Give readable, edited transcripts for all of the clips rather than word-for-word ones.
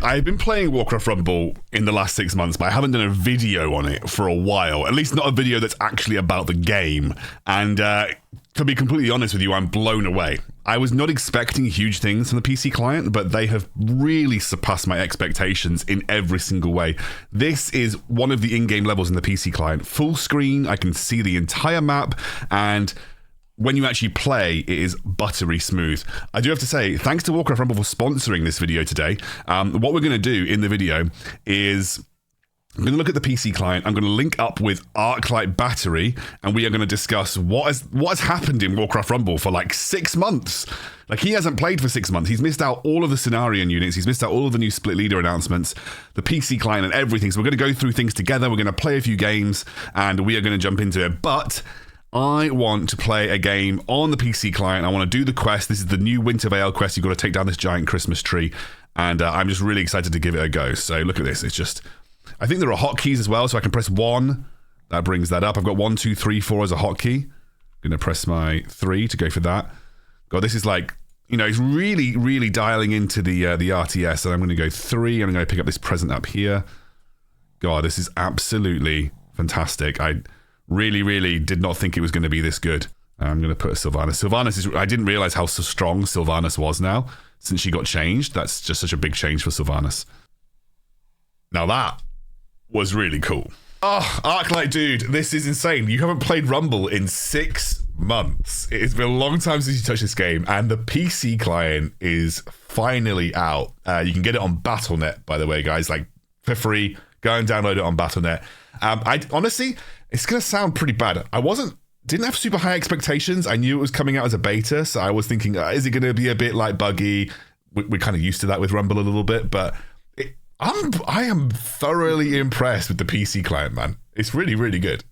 I've been playing Warcraft Rumble in the last 6 months, but I haven't done a video on it for a while. At least not a video that's actually about the game. And to be completely honest with you, I'm blown away. I was not expecting huge things from the PC client, but they have really surpassed my expectations in every single way. This is one of the in-game levels in the PC client. Full screen, I can see the entire map, and when you actually play, it is buttery smooth. I do have to say, thanks to Warcraft Rumble for sponsoring this video today. What we're going to do in the video is I'm going to look at the PC client. I'm going to link up with Arclight Battery, and we are going to discuss what has happened in Warcraft Rumble for like 6 months. Like, he hasn't played for 6 months. He's missed out all of the scenario units. He's missed out all of the new split leader announcements, the PC client, and everything. So we're going to go through things together. We're going to play a few games, and we are going to jump into it. But I want to play a game on the PC client. I want to do the quest. This is the new Winter Vale quest. You've got to take down this giant Christmas tree. And I'm just really excited to give it a go. So look at this. It's just, I think there are hotkeys as well. So I can press 1. That brings that up. I've got 1, 2, 3, 4 as a hotkey. I'm going to press my 3 to go for that. God, this is like, you know, it's really, really dialing into the RTS. And I'm going to go 3. And I'm going to pick up this present up here. God, this is absolutely fantastic. I really, really did not think it was going to be this good. I'm going to put a Sylvanas. Sylvanas is, I didn't realize how so strong Sylvanas was now since she got changed. That's just such a big change for Sylvanas. Now that was really cool. Oh, Arclight dude, this is insane. You haven't played Rumble in 6 months. It has been a long time since you touched this game, and the PC client is finally out. You can get it on Battle.net, by the way, guys, like for free. Go and download it on Battle.net. I honestly, it's going to sound pretty bad. Didn't have super high expectations. I knew it was coming out as a beta, so I was thinking, is it going to be a bit like buggy? We're kind of used to that with Rumble a little bit, but I am thoroughly impressed with the PC client, man. It's really, really good.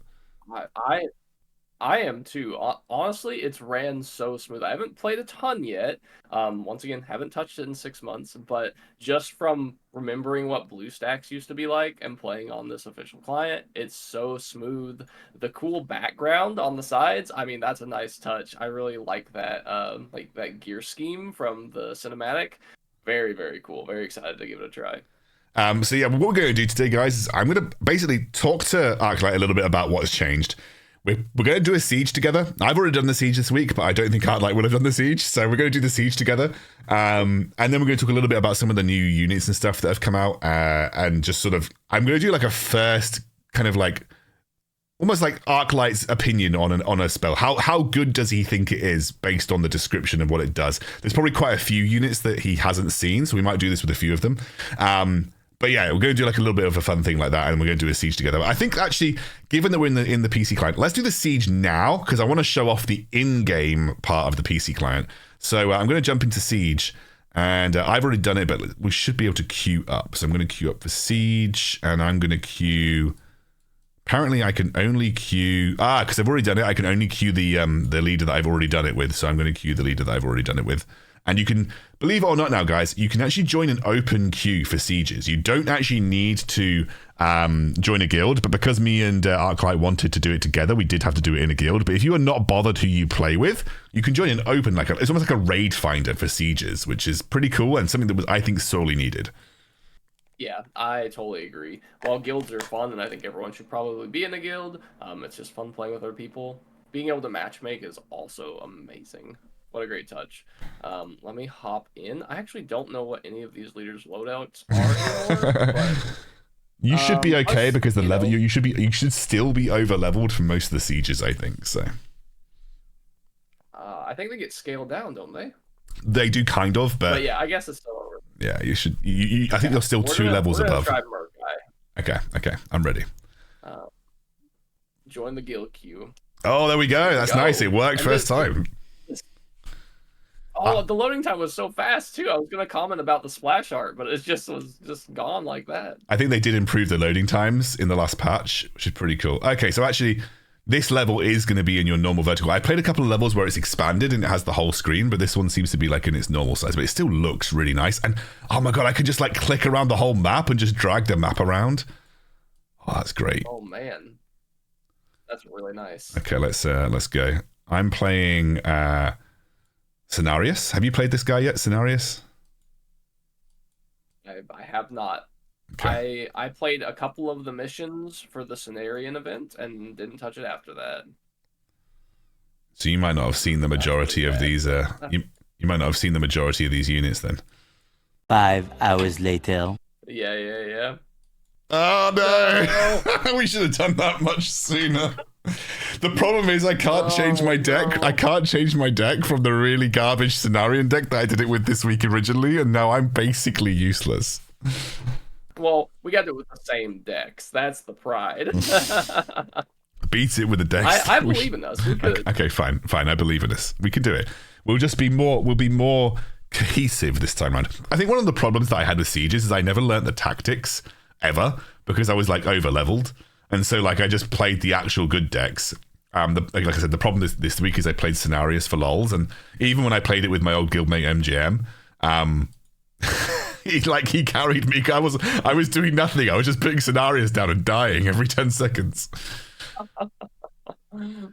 I am too. Honestly, it's ran so smooth. I haven't played a ton yet. Once again, haven't touched it in 6 months, but just from remembering what BlueStacks used to be like and playing on this official client, it's so smooth. The cool background on the sides, I mean, that's a nice touch. I really like that gear scheme from the cinematic. Very, very cool. Very excited to give it a try. So yeah, what we're going to do today, guys, is I'm going to basically talk to Arclight a little bit about what's changed. We're going to do a siege together. I've already done the siege this week, but I don't think Arclight would have done the siege. So we're going to do the siege together. And then we're going to talk a little bit about some of the new units and stuff that have come out. And just sort of, I'm going to do like a first kind of like, almost like Arclight's opinion on a spell. How good does he think it is based on the description of what it does? There's probably quite a few units that he hasn't seen, so we might do this with a few of them. But yeah, we're going to do like a little bit of a fun thing like that, and we're going to do a siege together. But I think actually, given that we're in the PC client, let's do the siege now, because I want to show off the in-game part of the PC client. So I'm going to jump into siege, and I've already done it, but we should be able to queue up. So I'm going to queue up for siege, and I'm going to queue. Apparently, I can only queue because I've already done it. I can only queue the leader that I've already done it with. So I'm going to queue the leader that I've already done it with. And you can, believe it or not now, guys, you can actually join an open queue for sieges. You don't actually need to join a guild, but because me and Arclight wanted to do it together, we did have to do it in a guild. But if you are not bothered who you play with, you can join an open, it's almost like a raid finder for sieges, which is pretty cool and something that was, I think, sorely needed. Yeah, I totally agree. While guilds are fun, and I think everyone should probably be in a guild, it's just fun playing with other people. Being able to matchmake is also amazing. What a great touch. Let me hop in. I actually don't know what any of these leaders' loadouts are anymore, but you should be okay because the level you should still be over leveled for most of the sieges, I think. So I think they get scaled down, don't they? They do kind of, but yeah, I guess it's still over. Yeah, you should. I think you're still 2 levels above. Try Merc, Okay, I'm ready. Join the guild queue. Oh, there we go. That's nice. It worked first time. Oh, the loading time was so fast too. I was gonna comment about the splash art, but it was just gone like that. I think they did improve the loading times in the last patch, which is pretty cool. Okay, so actually, this level is going to be in your normal vertical. I played a couple of levels where it's expanded and it has the whole screen, but this one seems to be like in its normal size, but it still looks really nice. And oh my god, I could just like click around the whole map and just drag the map around. Oh, that's great. Oh man, that's really nice. Okay, let's go. I'm playing Cenarius. Have you played this guy yet, Cenarius? I have not. Okay. I played a couple of the missions for the Cenarian event and didn't touch it after that. So you might not have seen the majority of these. You might not have seen the majority of these units then. 5 hours later. Yeah. Oh no! We should have done that much sooner. The problem is I can't change my deck. I can't change my deck from the really garbage Cenarian deck that I did it with this week originally, and now I'm basically useless. Well, we got to do it with the same decks. That's the pride. Beat it with the decks. I believe in us. We could. Okay, fine. I believe in us. We can do it. We'll just be more. We'll be more cohesive this time around. I think one of the problems that I had with Sieges is I never learnt the tactics ever because I was like over leveled, and so like I just played the actual good decks. Like I said, the problem this week is I played Cenarius for lols, and even when I played it with my old guildmate MGM, he carried me. I was doing nothing. I was just putting Cenarius down and dying every 10 seconds.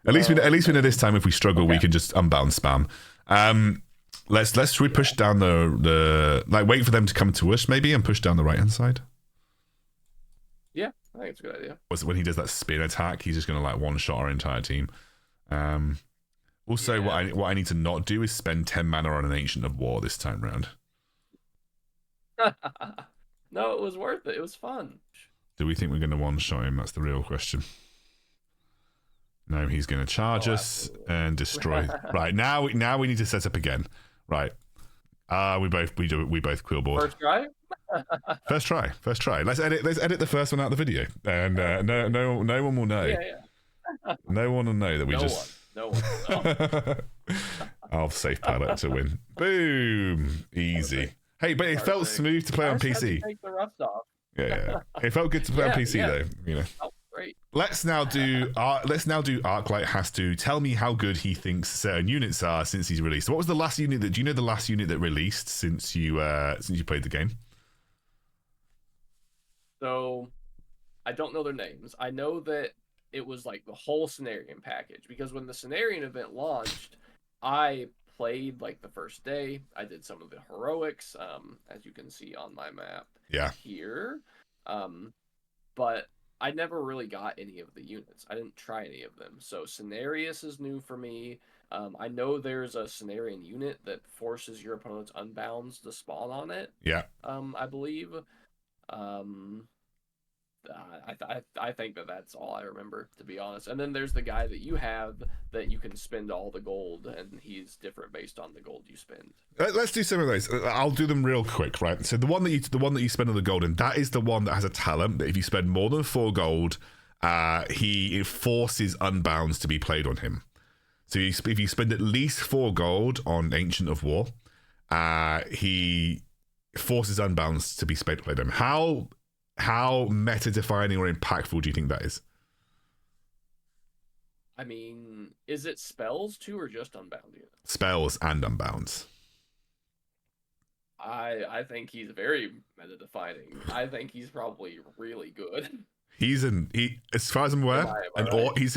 At least we know this time if we struggle, we can just unbound spam. Should we push down the like wait for them to come to us maybe and push down the right hand side? Yeah, I think it's a good idea. When he does that spin attack, he's just gonna like one shot our entire team. Also, what I need to not do is spend 10 mana on an Ancient of War this time round. No, it was worth it. It was fun. Do we think we're gonna one shot him? That's the real question. No, he's going to charge us and destroy. Right, now we need to set up again. Right. We both quillboard. First try? First try. Let's edit the first one out of the video. And no one will know. Yeah. No one will know that we No one. I'll safe pilot to win. Boom. Easy. Hey, but it felt smooth to play on PC. Take the rust off. Yeah. It felt good to play on PC though, you know. Great. Let's now do Arclight has to tell me how good he thinks certain units are since he's released. So what was the last unit do you know the last unit that released since you played the game? So I don't know their names. I know that it was like the whole Cenarian package because when the Cenarian event launched, I played like the first day. I did some of the heroics, as you can see on my map here. But I never really got any of the units. I didn't try any of them. So Cenarius is new for me. I know there's a Cenarian unit that forces your opponent's unbounds to spawn on it. Yeah. I believe. I think that's all I remember, to be honest. And then there's the guy that you have that you can spend all the gold, and he's different based on the gold you spend. Let's do some of those. I'll do them real quick, right? So the one that you spend on the gold in, that is the one that has a talent that if you spend more than 4 gold, he forces unbounds to be played on him. So if you spend at least 4 gold on Ancient of War, he forces unbounds to be played on him. How meta-defining or impactful do you think that is? I mean, is it spells too, or just unbound units? Spells and unbounds. I think he's very meta-defining. I think he's probably really good. As far as I'm aware, he's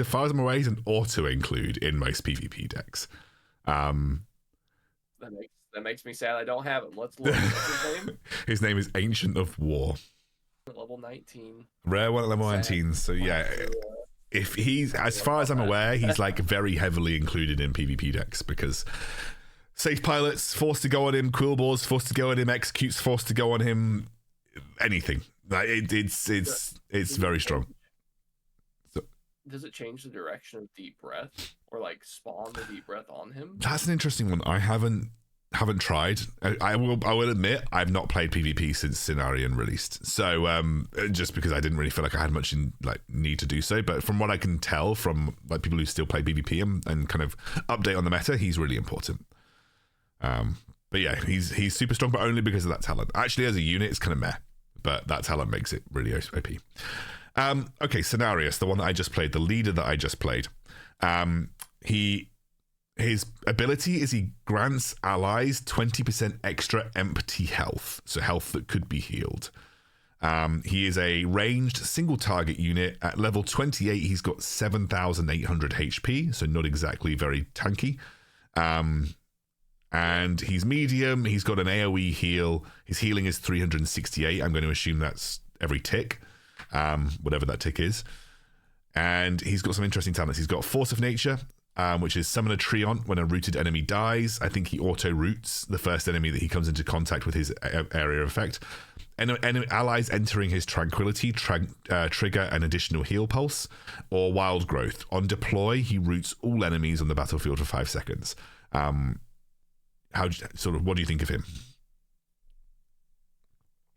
an auto-include in most PvP decks. That makes me sad I don't have him. Let's look. What's his name? His name is Ancient of War. Level 19. Rare one at level 19. So yeah, if he's, as far as I'm aware, he's like very heavily included in PvP decks because safe pilots forced to go on him, quillboars forced to go on him, executes forced to go on him, anything. Like it's very strong. So, does it change the direction of deep breath or like spawn the deep breath on him? That's an interesting one. I haven't tried. I will admit I've not played PvP since Cenarian released, so just because I didn't really feel like I had much need to do so. But from what I can tell from like people who still play PvP and kind of update on the meta, he's really important. But yeah, he's super strong, but only because of that talent. Actually, as a unit, it's kind of meh, but that talent makes it really OP. Okay, Cenarius, the one that I just played, the leader that I just played. His ability is he grants allies 20% extra empty health, so health that could be healed. He is a ranged single target unit. At level 28, he's got 7,800 HP, so not exactly very tanky. And And he's medium. He's got an AoE heal. His healing is 368. I'm going to assume that's every tick, whatever that tick is. And he's got some interesting talents. He's got Force of Nature, which is summon a Treant when a rooted enemy dies. I think he auto-roots the first enemy that he comes into contact with his area of effect. Allies entering his Tranquility trigger an additional heal pulse, or Wild Growth. On deploy, he roots all enemies on the battlefield for 5 seconds. What do you think of him?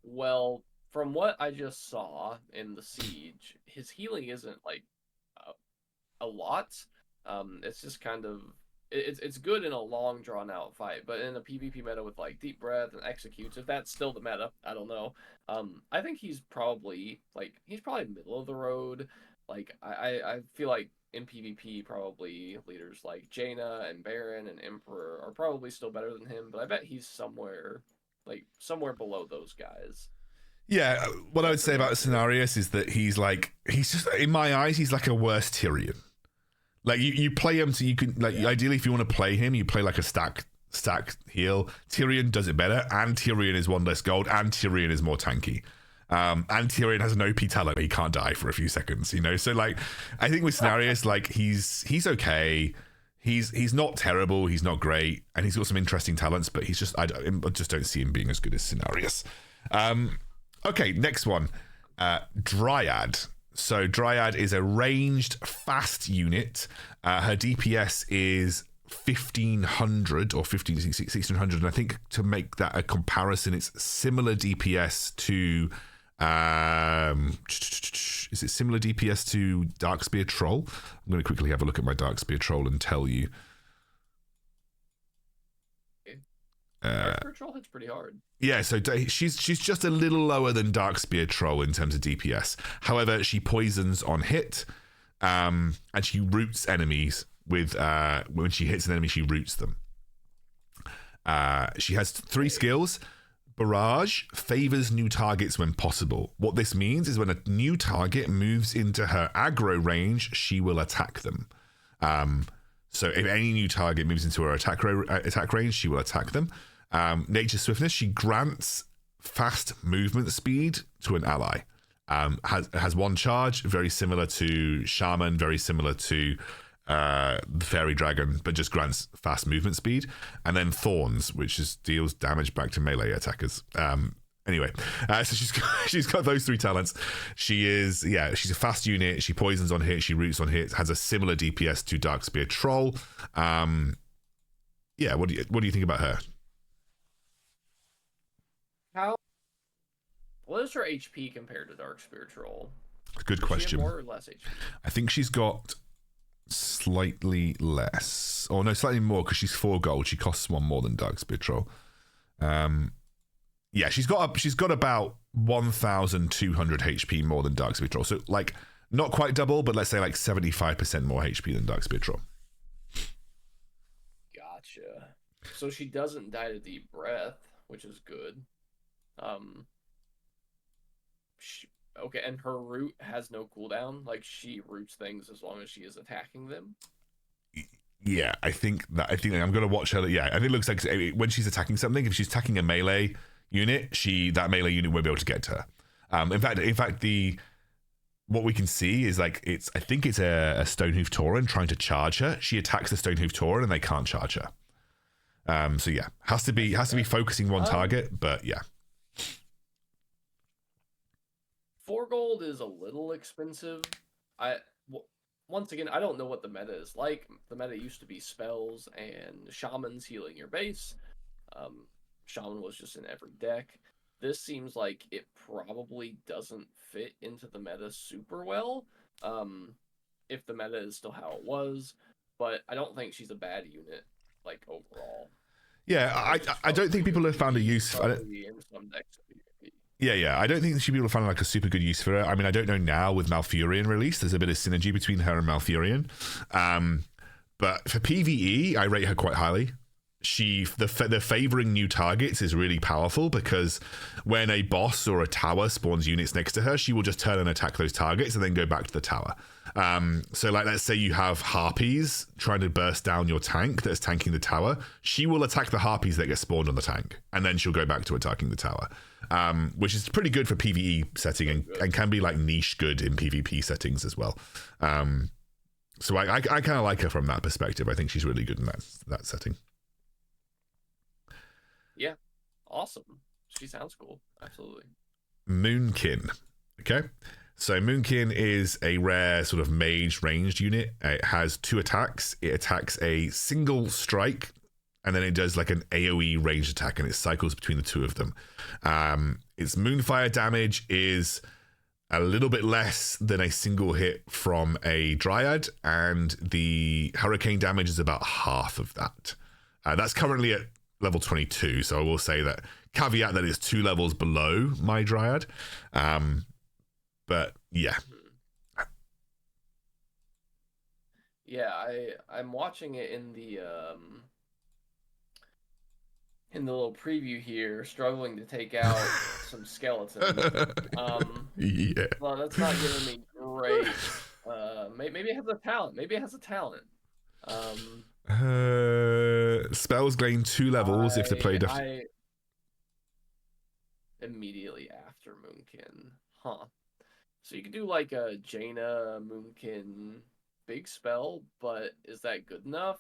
Well, from what I just saw in the Siege, his healing isn't like a lot. It's just kind of it's good in a long drawn out fight, but in a PvP meta with like Deep Breath and Executes, if that's still the meta, I don't know. I think he's probably middle of the road. Like I feel like in PvP probably leaders like Jaina and Baron and Emperor are probably still better than him, but I bet he's somewhere below those guys. Yeah, what I would say about Cenarius is that he's just, in my eyes, he's like a worse Tyrion. Like you play him so you can ideally if you want to play him, you play like a stack heal. Tyrion does it better, and Tyrion is 1 less gold, and Tyrion is more tanky. And Tyrion has an OP talent, he can't die for a few seconds, you know. So like I think with Cenarius, like he's okay. He's not terrible, he's not great, and he's got some interesting talents, but he's just I just don't see him being as good as Cenarius. Okay, next one. Dryad. So Dryad is a ranged fast unit. Her DPS is 1500 or 1600, and I think to make that a comparison, it's similar DPS to is it similar DPS to Darkspear Troll? I'm going to quickly have a look at my Darkspear Troll and tell you. Darkspear Troll hits pretty hard. Yeah, so she's just a little lower than Darkspear Troll in terms of DPS. However, she poisons on hit, and she roots enemies with when she hits an enemy, she roots them. She has 3 skills. Barrage favors new targets when possible. What this means is when a new target moves into her aggro range, she will attack them. So if any new target moves into her attack range, she will attack them. Nature Swiftness, she grants fast movement speed to an ally. Has 1 charge, very similar to Shaman, very similar to the Fairy Dragon, but just grants fast movement speed. And then Thorns, which deals damage back to melee attackers. Anyway, so she's got those 3 talents. She's a fast unit. She poisons on hit. She roots on hit. Has a similar DPS to Darkspear Troll. What do you think about her? What is her HP compared to Darkspear Troll? Good question. More or less HP? I think she's got slightly less, or no, slightly more, because she's 4 gold. She costs 1 more than Darkspear Troll. She's got about 1,200 HP more than Darkspear Troll. So like not quite double, but let's say like 75% more HP than Darkspear Troll. Gotcha. So she doesn't die to Deep Breath, which is good. Okay, and her root has no cooldown. Like she roots things as long as she is attacking them. Yeah, I think I'm gonna watch her. Yeah, and it looks like when she's attacking something, if she's attacking a melee unit, that melee unit won't be able to get to her. In fact, what we can see is like I think it's a Stonehoof Tauren trying to charge her. She attacks the Stonehoof Tauren and they can't charge her. So yeah, has to be focusing one target, but yeah. 4 gold is a little expensive. Once again, I don't know what the meta is like. The meta used to be spells and shamans healing your base. Shaman was just in every deck. This seems like it probably doesn't fit into the meta super well. If the meta is still how it was, but I don't think she's a bad unit, like overall. Yeah, I don't think people have found a use for it. Yeah, I don't think people have found like a super good use for her. I mean, I don't know now with Malfurion released, there's a bit of synergy between her and Malfurion. But for PvE, I rate her quite highly. The favoring new targets is really powerful because when a boss or a tower spawns units next to her, she will just turn and attack those targets and then go back to the tower. So like, let's say you have harpies trying to burst down your tank that's tanking the tower. She will attack the harpies that get spawned on the tank, and then she'll go back to attacking the tower, which is pretty good for PvE setting and can be like niche good in PvP settings as well. So I kind of like her from that perspective. I think she's really good in that setting. Yeah, awesome. She sounds cool. Absolutely. Moonkin. Okay. So Moonkin is a rare sort of mage ranged unit. It has 2 attacks. It attacks a single strike, and then it does like an AoE ranged attack, and it cycles between the 2 of them. Its Moonfire damage is a little bit less than a single hit from a Dryad, and the Hurricane damage is about half of that. That's currently at level 22, so I will say that, caveat that it's 2 levels below my Dryad. But yeah. Yeah, I'm watching it in the little preview here, struggling to take out some skeletons. Yeah. Well, that's not giving me great. Maybe it has a talent. Spells gain 2 levels if they played. Immediately after Moonkin, huh? So you could do like a Jaina Moonkin big spell, but is that good enough?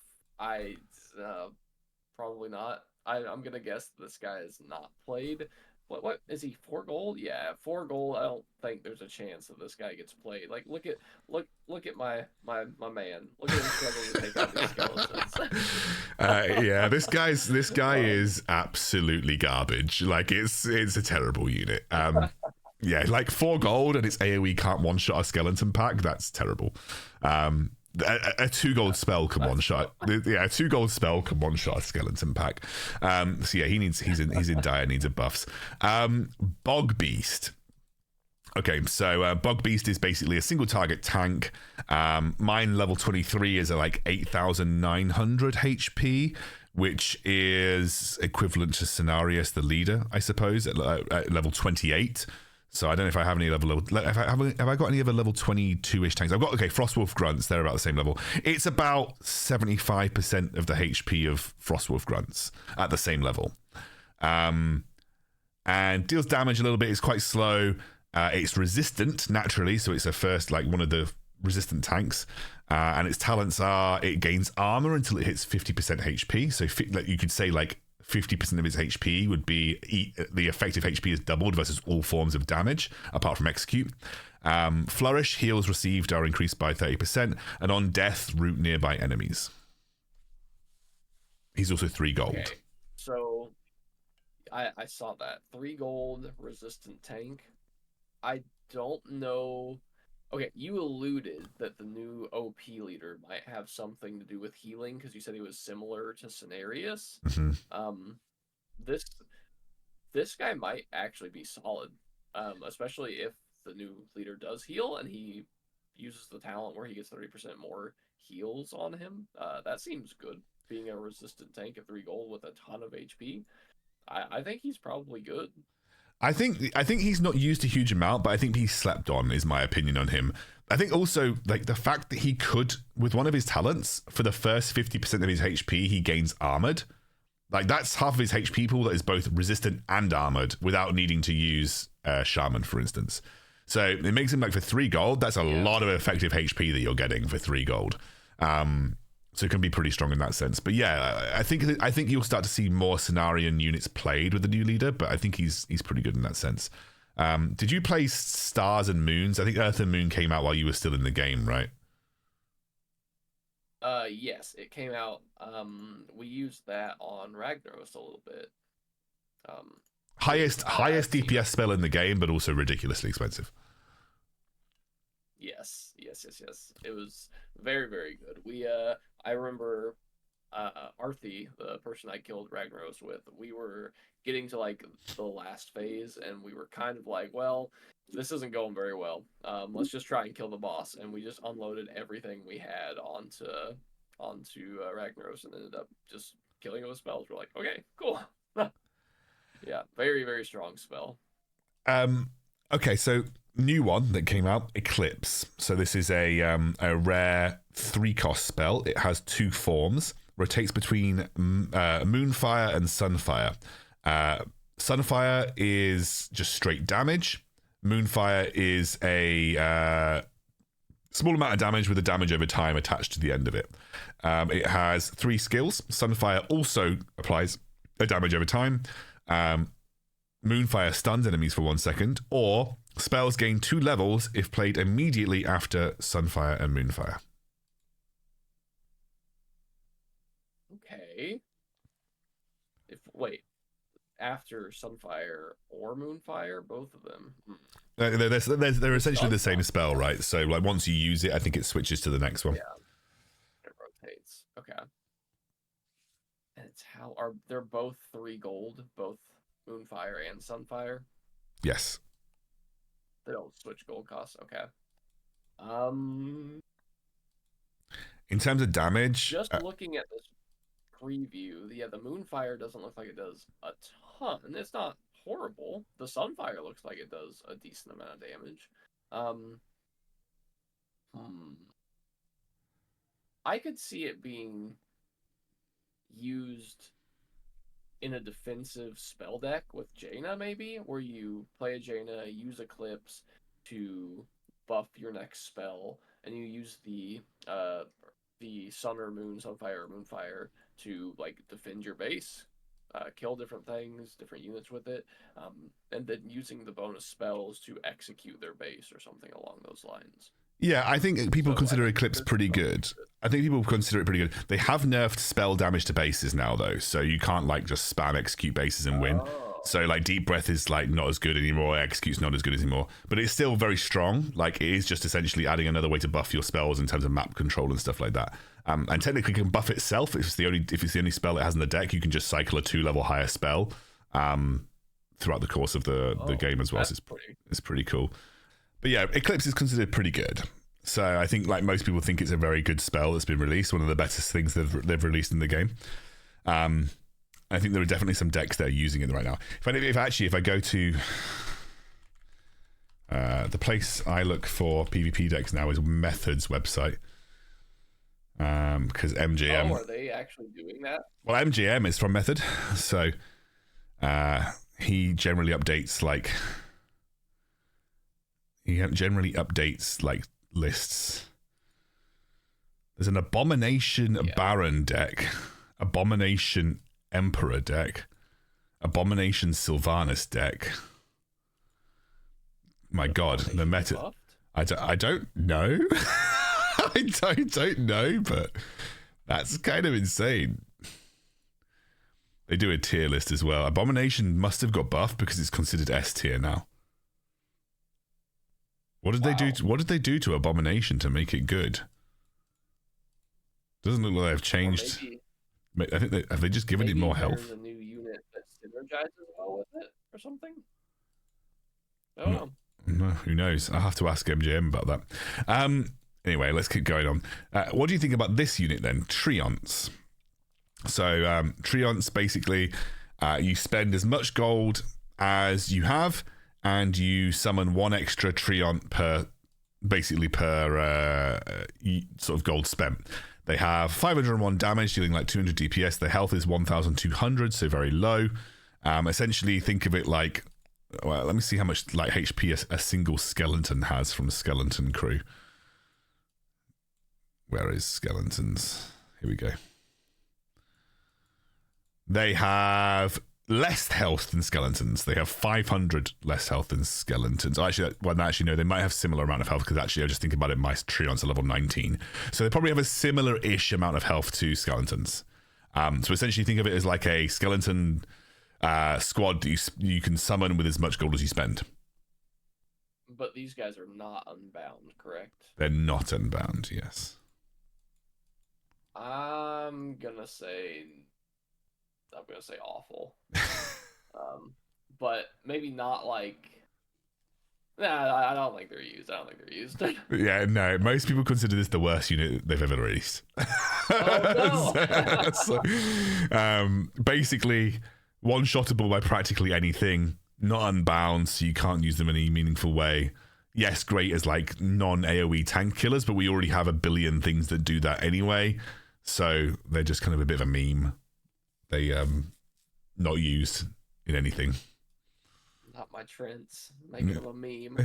Probably not. I'm gonna guess this guy is not played. What is he? 4 gold? Yeah, 4 gold. I don't think there's a chance that this guy gets played. Like, look at my man. Look at him struggling to take out these skeletons. Yeah, this guy is absolutely garbage. Like, it's a terrible unit. Yeah, like 4 gold and its AoE can't one-shot a skeleton pack. That's terrible. A 2 gold spell can one-shot. Yeah, a 2 gold spell can one-shot a skeleton pack. So yeah, he's in dire needs of buffs. Bog Beast. Okay, so Bog Beast is basically a single target tank. Mine level 23 is like 8,900 HP, which is equivalent to Cenarius the leader, I suppose, at level 28. So I don't know if I have any have I got any other level 22-ish tanks? I've got, Frostwolf Grunts, they're about the same level. It's about 75% of the HP of Frostwolf Grunts at the same level. And deals damage a little bit, it's quite slow. It's resistant naturally, so it's a first, like, one of the resistant tanks. And its talents are, it gains armor until it hits 50% HP. So you could say like 50% of its HP would be the effective HP is doubled versus all forms of damage, apart from execute. Flourish, heals received are increased by 30%, and on death, root nearby enemies. He's also 3 gold. Okay, so I saw that 3 gold resistant tank. I don't know. Okay, you alluded that the new OP leader might have something to do with healing because you said he was similar to Cenarius. Mm-hmm. This guy might actually be solid, especially if the new leader does heal and he uses the talent where he gets 30% more heals on him. That seems good. Being a resistant tank at 3 gold with a ton of HP, I think he's probably good. I think he's not used a huge amount, but I think he's slept on, is my opinion on him. I think also, like, the fact that he could, with one of his talents, for the first 50% of his HP, he gains armored. Like, that's half of his HP pool that is both resistant and armored without needing to use Shaman, for instance. So it makes him, like, for 3 gold, that's a lot of effective HP that you're getting for 3 gold. So it can be pretty strong in that sense. But yeah, I think you'll start to see more Cenarian units played with the new leader, but I think he's pretty good in that sense. Did you play Stars and Moons? I think Earth and Moon came out while you were still in the game, right? Yes, it came out. We used that on Ragnaros a little bit. Highest DPS spell in the game, but also ridiculously expensive. Yes. It was very, very good. I remember Arthi, the person I killed Ragnaros with, we were getting to like the last phase, and we were kind of like, well, this isn't going very well. Let's just try and kill the boss, and we just unloaded everything we had onto Ragnaros, and ended up just killing it with spells. We're like, okay, cool. Yeah, very, very strong spell. Okay, so new one that came out, Eclipse. So this is a rare 3-cost spell. It has 2 forms. Rotates between Moonfire and Sunfire. Sunfire is just straight damage. Moonfire is a small amount of damage with a damage over time attached to the end of it. It has 3 skills. Sunfire also applies a damage over time. Moonfire stuns enemies for 1 second, or spells gain 2 levels if played immediately after Sunfire and Moonfire. Okay. After Sunfire or Moonfire, both of them. They're essentially the same spell, right? So like once you use it, I think it switches to the next one. Yeah, it rotates. Okay. And they're both 3 gold, both Moonfire and Sunfire? Yes. They don't switch gold costs. Okay. In terms of damage, just looking at this preview, the Moonfire doesn't look like it does a ton. It's not horrible. The Sunfire looks like it does a decent amount of damage. I could see it being used in a defensive spell deck with Jaina, maybe, where you play a Jaina, use Eclipse to buff your next spell, and you use the Sun or Moon, Sunfire or Moonfire to like defend your base, kill different things, different units with it, and then using the bonus spells to execute their base or something along those lines. Yeah, I think people consider Eclipse pretty good. I think people consider it pretty good. They have nerfed spell damage to bases now, though, so you can't like just spam execute bases and win. So like Deep Breath is like not as good anymore, Execute's not as good anymore, but it's still very strong. Like it is just essentially adding another way to buff your spells in terms of map control and stuff like that. And technically it can buff itself if it's the only spell it has in the deck. You can just cycle a 2-level higher spell throughout the course of the game as well. So it's pretty cool. But yeah, Eclipse is considered pretty good. So I think like most people think it's a very good spell that's been released, one of the better things they've released in the game. I think there are definitely some decks that are using it right now. If I go to the place I look for PvP decks now is Method's website, because MGM. Oh, are they actually doing that? Well, MGM is from Method, so he generally updates like lists. There's an Abomination Baron deck, Abomination Emperor deck, Abomination Sylvanas deck. My God, the meta. I don't know. I don't know, but that's kind of insane. They do a tier list as well. Abomination must have got buffed because it's considered S tier now. What did they do? What did they do to Abomination to make it good? Doesn't look like they've changed. I think have they just given it more health? There's a new unit that synergizes well with it or something. I don't know. No, who knows? I'll have to ask MGM about that. Anyway, let's keep going on. What do you think about this unit then? Treants. So Treants, basically, you spend as much gold as you have, and you summon 1 extra Treant per sort of gold spent. They have 501 damage, dealing like 200 DPS. Their health is 1,200, so very low. Essentially, think of it like, well, let me see how much like HP a single skeleton has from Skeleton Crew. Where is skeletons? Here we go. They have less health than skeletons. They have 500 less health than skeletons. Actually, no, they might have similar amount of health because actually I was just thinking about it, my Treants are level 19. So they probably have a similar-ish amount of health to skeletons. So essentially think of it as like a skeleton squad you can summon with as much gold as you spend. But these guys are not unbound, correct? They're not unbound, yes. I'm gonna say awful. But maybe not like. Nah, I don't think they're used. Yeah, no. Most people consider this the worst unit they've ever released. Oh, no. Basically, one-shottable by practically anything. Not unbound, so you can't use them in any meaningful way. yes, great as like non-AoE tank killers, but we already have a billion things that do that anyway. So they're just kind of a bit of a meme. They not used in anything. Not my Trents. Making them a meme.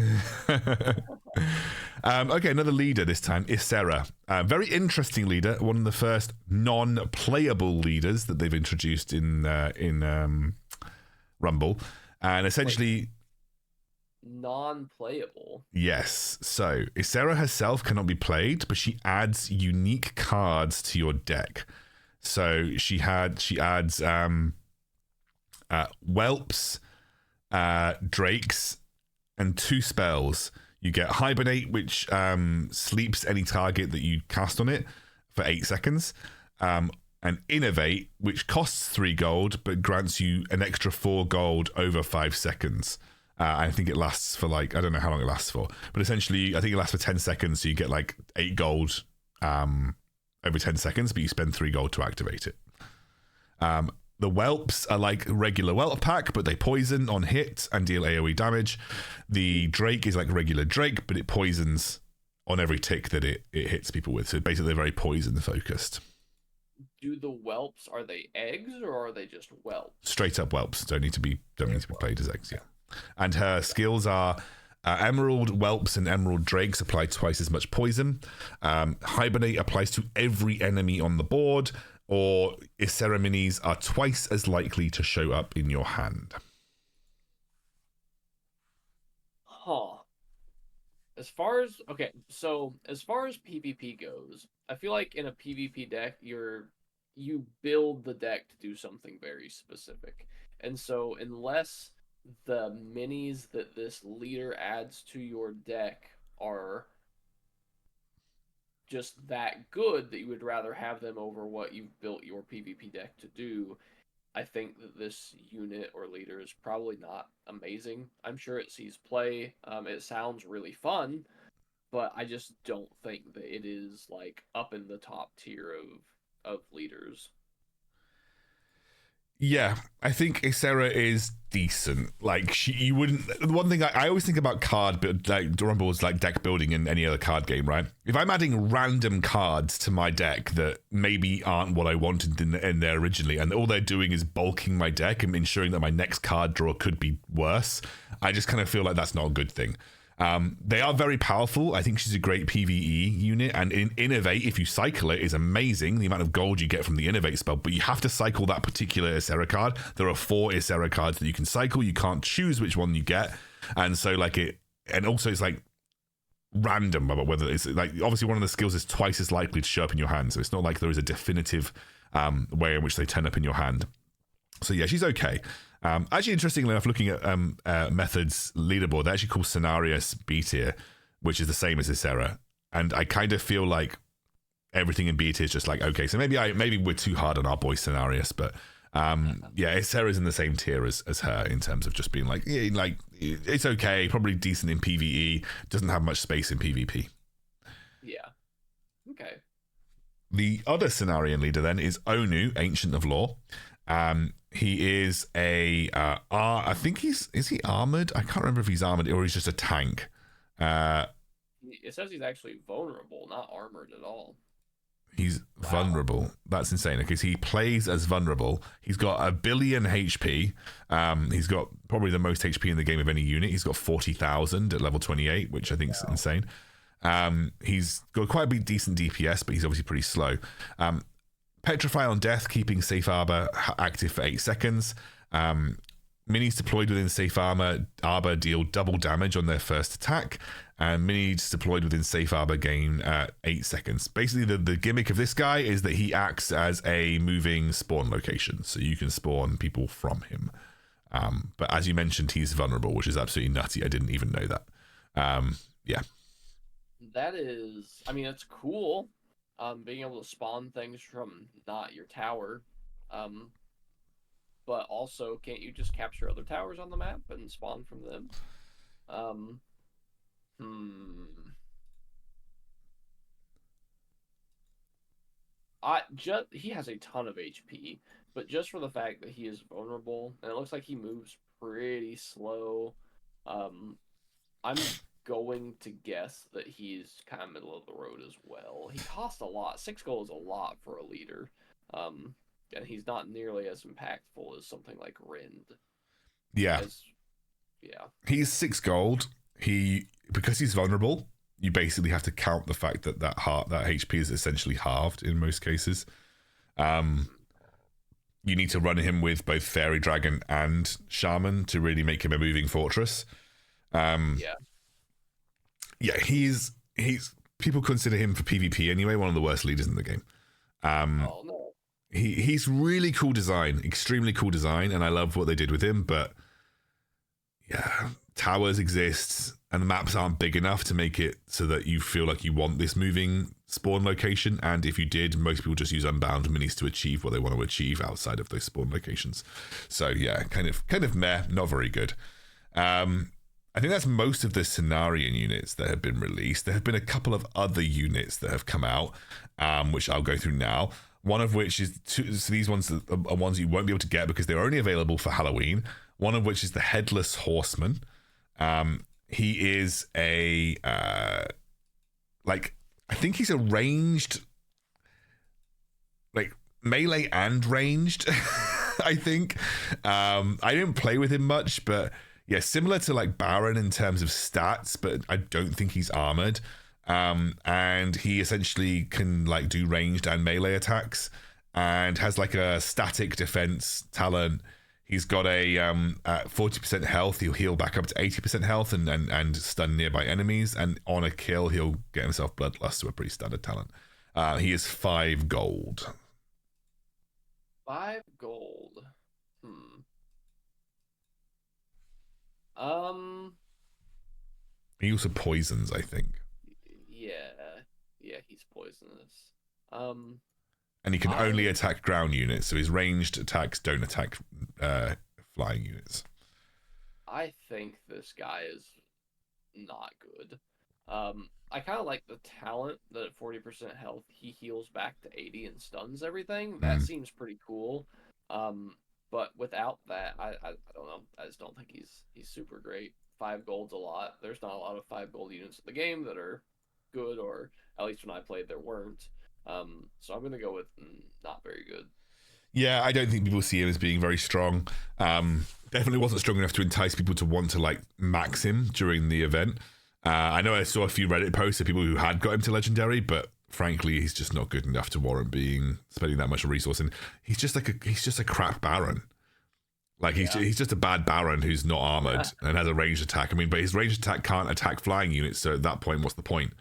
Okay, another leader this time is Sarah. Very interesting leader. One of the first non-playable leaders that they've introduced in Rumble, and essentially non-playable. Yes. So Ysera herself cannot be played, but she adds unique cards to your deck. So she adds whelps, drakes, and 2 spells. You get Hibernate, which sleeps any target that you cast on it for 8 seconds. And Innovate, which costs 3 gold, but grants you an extra 4 gold over 5 seconds. I think it lasts for like, I don't know how long it lasts for, but essentially I think it lasts for 10 seconds, so you get like 8 gold over 10 seconds, but you spend 3 gold to activate it. The whelps are like regular whelp pack, but they poison on hit and deal AoE damage. The drake is like regular drake, but it poisons on every tick that it hits people with. So basically they're very poison focused. Do the whelps, are they eggs or are they just whelps? Straight up whelps. Don't need to be played as eggs, yeah. And her skills are Emerald Whelps and Emerald Drakes apply twice as much poison. Hibernate applies to every enemy on the board, or Ysera minis are twice as likely to show up in your hand. Huh. As far as PvP goes, I feel like in a PvP deck, you build the deck to do something very specific. And so unless the minis that this leader adds to your deck are just that good that you would rather have them over what you've built your PvP deck to do, I think that this unit or leader is probably not amazing. I'm sure it sees play. It sounds really fun, but I just don't think that it is like up in the top tier of leaders. Yeah, I think Ysera is decent. Like you wouldn't. One thing I always think about like Rumble is like deck building in any other card game, right? If I'm adding random cards to my deck that maybe aren't what I wanted in there originally, and all they're doing is bulking my deck and ensuring that my next card draw could be worse, I just kind of feel like that's not a good thing. They are very powerful. I think she's a great PvE unit, and in Innovate, if you cycle it, is amazing, the amount of gold you get from the Innovate spell, but you have to cycle that particular Ysera card. There are 4 Ysera cards that you can cycle. You can't choose which one you get, and so and also it's like random about whether it's like, obviously one of the skills is twice as likely to show up in your hand, so it's not like there is a definitive way in which they turn up in your hand. So yeah, she's okay. Actually, interestingly enough, looking at Method's leaderboard, they actually call Cenarius B tier, which is the same as Ysera. And I kind of feel like everything in B tier is just like, okay, so maybe we're too hard on our boy Cenarius, but yeah, Ysera's in the same tier as her in terms of just being like, yeah, like it's okay, probably decent in PvE, doesn't have much space in PvP. Yeah. Okay. The other Cenarian leader then is Onu, Ancient of Law. He is I think is he armored? I can't remember if he's armored or he's just a tank. It says he's actually vulnerable, not armored at all. He's vulnerable. That's insane because he plays as vulnerable. He's got 1 billion HP. He's got probably the most HP in the game of any unit. He's got 40,000 at level 28, which I think is insane. He's got quite a big decent DPS, but he's obviously pretty slow. Petrify on death, keeping safe armor active for 8 seconds. Minis deployed within safe armor deal double damage on their first attack, and minis deployed within safe armor gain 8 seconds. Basically, the gimmick of this guy is that he acts as a moving spawn location, so you can spawn people from him. But as you mentioned, he's vulnerable, which is absolutely nutty. I didn't even know that. Yeah. That is, I mean, it's cool. Being able to spawn things from not your tower. But also, can't you just capture other towers on the map and spawn from them? He has a ton of HP, but just for the fact that he is vulnerable, and it looks like he moves pretty slow, I'm going to guess that he's kind of middle of the road as well. He costs a lot. 6 gold is a lot for a leader. And he's not nearly as impactful as something like Rind. Yeah. He's 6 gold. Because he's vulnerable, you basically have to count the fact that that HP is essentially halved in most cases. You need to run him with both Fairy Dragon and Shaman to really make him a moving fortress. He's people consider him for PvP anyway one of the worst leaders in the game. No. He's really cool design, extremely cool design, and I love what they did with him, but yeah, towers exist and the maps aren't big enough to make it so that you feel like you want this moving spawn location, and if you did, most people just use unbound minis to achieve what they want to achieve outside of those spawn locations. So yeah, kind of meh, not very good. I think that's most of the Cenarian units that have been released. There have been a couple of other units that have come out, which I'll go through now. One of which is so these ones are ones you won't be able to get because they're only available for Halloween. One of which is the Headless Horseman. He is a I think he's a ranged, like melee and ranged. I think I didn't play with him much, but yeah, similar to like Baron in terms of stats, but I don't think he's armored. And he essentially can like do ranged and melee attacks, and has like a static defense talent. He's got a 40% health. He'll heal back up to 80% health and stun nearby enemies. And on a kill, he'll get himself Bloodlust, to a pretty standard talent. He is 5 gold. 5 gold. He also poisons, I think. Yeah, he's poisonous. And he can only attack ground units, so his ranged attacks don't attack flying units. I think this guy is not good. I kind of like the talent that at 40% health, he heals back to 80 and stuns everything. That seems pretty cool. But without that, I don't know. I just don't think he's super great. 5 gold's a lot. There's not a lot of 5 gold units in the game that are good, or at least when I played, there weren't. So I'm going to go with not very good. Yeah, I don't think people see him as being very strong. Definitely wasn't strong enough to entice people to want to like max him during the event. I know I saw a few Reddit posts of people who had got him to legendary, but frankly, he's just not good enough to warrant spending that much resource. And he's just a crap Baron. Like he's just a bad Baron who's not armored and has a ranged attack. I mean, but his ranged attack can't attack flying units. So at that point, what's the point?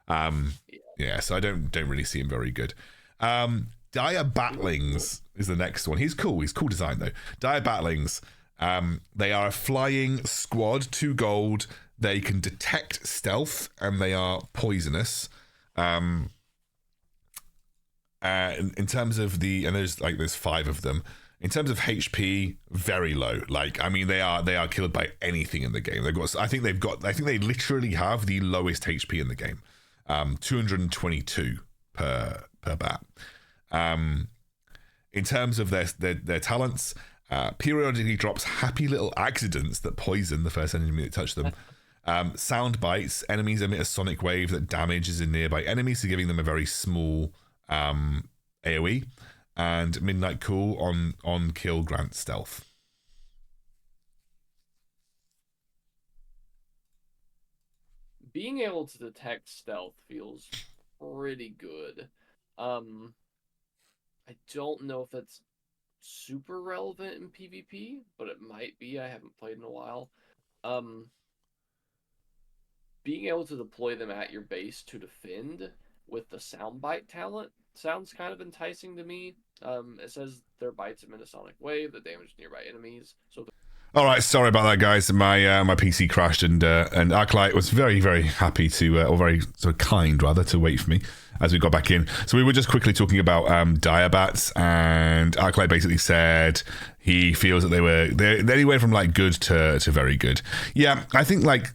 So I don't really see him very good. Dire Batlings is the next one. He's cool. He's cool design though. Dire Batlings. They are a flying squad, 2 gold. They can detect stealth and they are poisonous. In terms of there's 5 of them. In terms of HP, very low. Like, I mean, they are killed by anything in the game. I think they literally have the lowest HP in the game. 222 per bat. In terms of their talents, periodically drops happy little accidents that poison the first enemy that touch them. Sound bites. Enemies emit a sonic wave that damages in nearby enemies, so giving them a very small AoE. And Midnight Cool on kill grant stealth. Being able to detect stealth feels pretty good. I don't know if it's super relevant in PvP, but it might be. I haven't played in a while. Being able to deploy them at your base to defend with the soundbite talent sounds kind of enticing to me. It says their bites emit a sonic wave that damage nearby enemies. So all right, sorry about that, guys. My PC crashed, and Arclight was very, very happy to, or very sort of kind rather, to wait for me as we got back in. So we were just quickly talking about Diabats, and Arclight basically said he feels that they anywhere from like good to very good. Yeah, I think like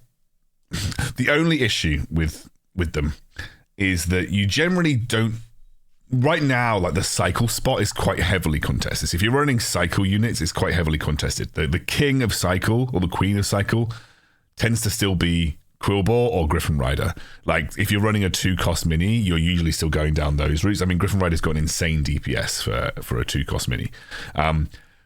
the only issue with them is that you generally don't. Right now, like the cycle spot is quite heavily contested. So if you're running cycle units, it's quite heavily contested. The king of cycle or the queen of cycle tends to still be Quillbore or Griffin Rider. Like, if you're running a 2-cost mini, you're usually still going down those routes. I mean, Griffin Rider's got an insane DPS for a 2-cost mini.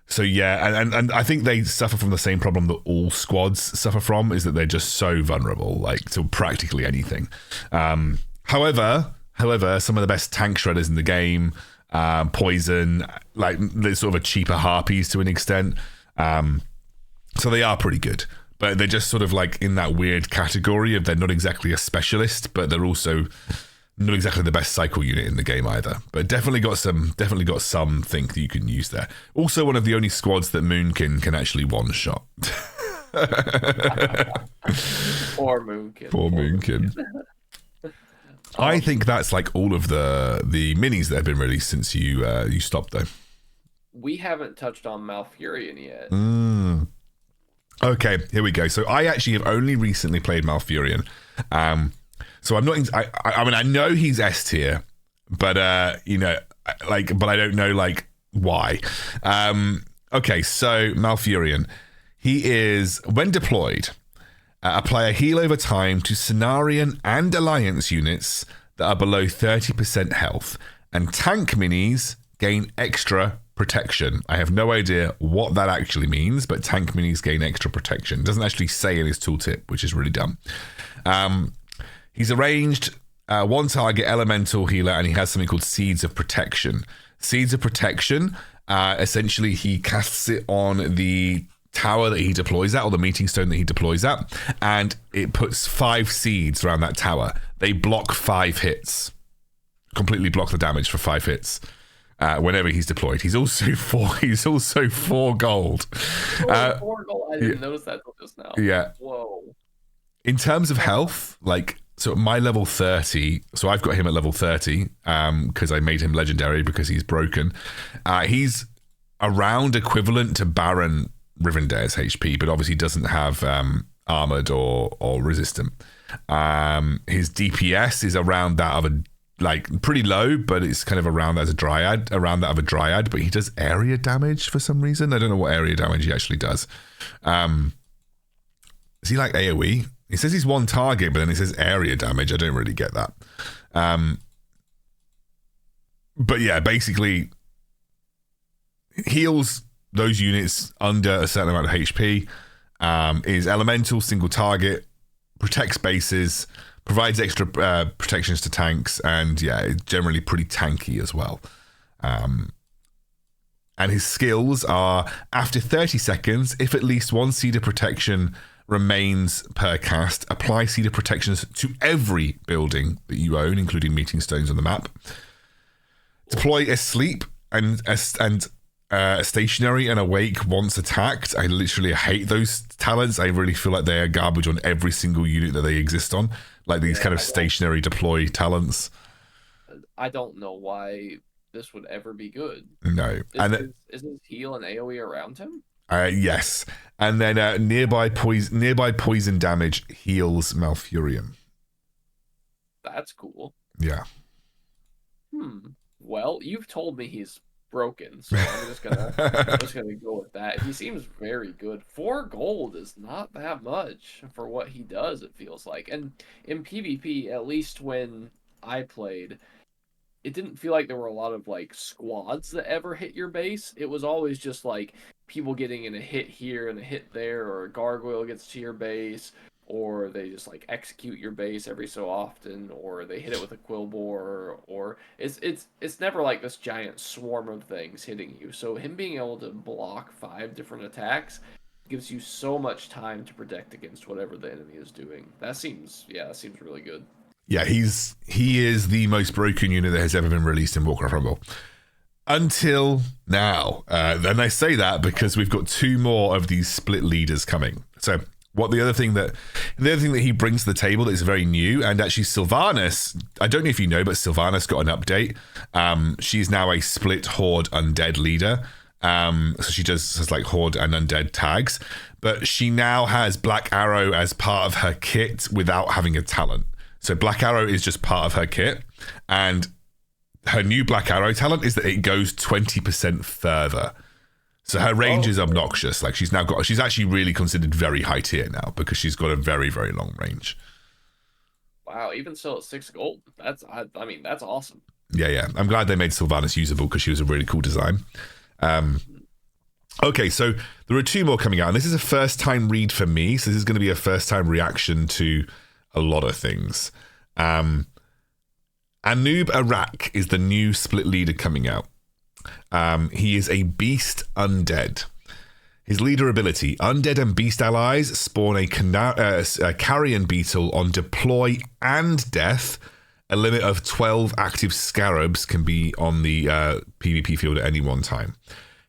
So yeah, and I think they suffer from the same problem that all squads suffer from, is that they're just so vulnerable, like, to practically anything. However, some of the best tank shredders in the game, poison, like, they're sort of a cheaper harpies to an extent. So they are pretty good. But they're just sort of like in that weird category of they're not exactly a specialist, but they're also not exactly the best cycle unit in the game either. But definitely got something that you can use there. Also one of the only squads that Moonkin can actually one-shot. Poor Moonkin. Poor Moonkin. I think that's like all of the minis that have been released since you stopped though. We haven't touched on Malfurion yet. Okay, here we go. So I actually have only recently played Malfurion. So I'm not. I mean, I know he's S tier, but you know, like, but I don't know like why. Okay, so Malfurion, he is when deployed, apply a heal over time to Cenarian and Alliance units that are below 30% health, and tank minis gain extra protection. I have no idea what that actually means, but tank minis gain extra protection. It doesn't actually say in his tooltip, which is really dumb. He's arranged one target elemental healer, and he has something called Seeds of Protection. Seeds of Protection, essentially he casts it on the tower that he deploys at, or the meeting stone that he deploys at, and it puts 5 seeds around that tower. They block 5 hits. Completely block the damage for 5 hits. Whenever he's deployed, he's also 4 gold. 4 gold. I didn't notice that till just now. Yeah. Whoa. In terms of health, like, so at my level 30, so I've got him at level 30 because I made him legendary because he's broken. He's around equivalent to Baron Rivendare's HP, but obviously doesn't have armored or resistant. His DPS is around that of a, like, pretty low, but it's kind of around that of a dryad, but he does area damage for some reason. I don't know what area damage he actually does. Is he like AoE? He says he's one target, but then he says area damage. I don't really get that. But yeah, basically heals those units under a certain amount of HP, is elemental, single target, protects bases, provides extra protections to tanks, and yeah, it's generally pretty tanky as well. And his skills are, after 30 seconds, if at least 1 seed of protection remains per cast, apply seed of protections to every building that you own, including meeting stones on the map. Deploy asleep and stationary and awake once attacked. I literally hate those talents. I really feel like they are garbage on every single unit that they exist on. Like these kind of stationary deploy talents. I don't know why this would ever be good. No. Is his heal and AoE around him? Yes. And then nearby poison damage heals Malfurion. That's cool. Yeah. Well, you've told me he's broken, so I'm just gonna go with that. He seems very good. 4 gold is not that much for what he does, it feels like. And in PvP, at least when I played, it didn't feel like there were a lot of like squads that ever hit your base. It was always just like people getting in a hit here and a hit there, or a gargoyle gets to your base, or they just like execute your base every so often, or they hit it with a quillbore, or it's never like this giant swarm of things hitting you. So him being able to block 5 different attacks gives you so much time to protect against whatever the enemy is doing. That seems really good. Yeah, he is the most broken unit that has ever been released in Warcraft Rumble. Until now. And I say that because we've got 2 more of these split leaders coming. So the other thing that he brings to the table that is very new, and actually Sylvanas, I don't know if you know, but Sylvanas got an update. She's now a split Horde Undead leader. So she has like Horde and Undead tags, but she now has Black Arrow as part of her kit without having a talent. So Black Arrow is just part of her kit, and her new Black Arrow talent is that it goes 20% further. So her range is obnoxious. Like she's actually really considered very high tier now because she's got a very, very long range. Wow, even still at 6 gold. That's awesome. Yeah. I'm glad they made Sylvanas usable because she was a really cool design. Okay, so there are 2 more coming out, and this is a first-time read for me, so this is going to be a first-time reaction to a lot of things. Anub Arak is the new split leader coming out. He is a beast undead. His leader ability, undead and beast allies spawn a carrion beetle on deploy and death. A limit of 12 active scarabs can be on the PvP field at any one time.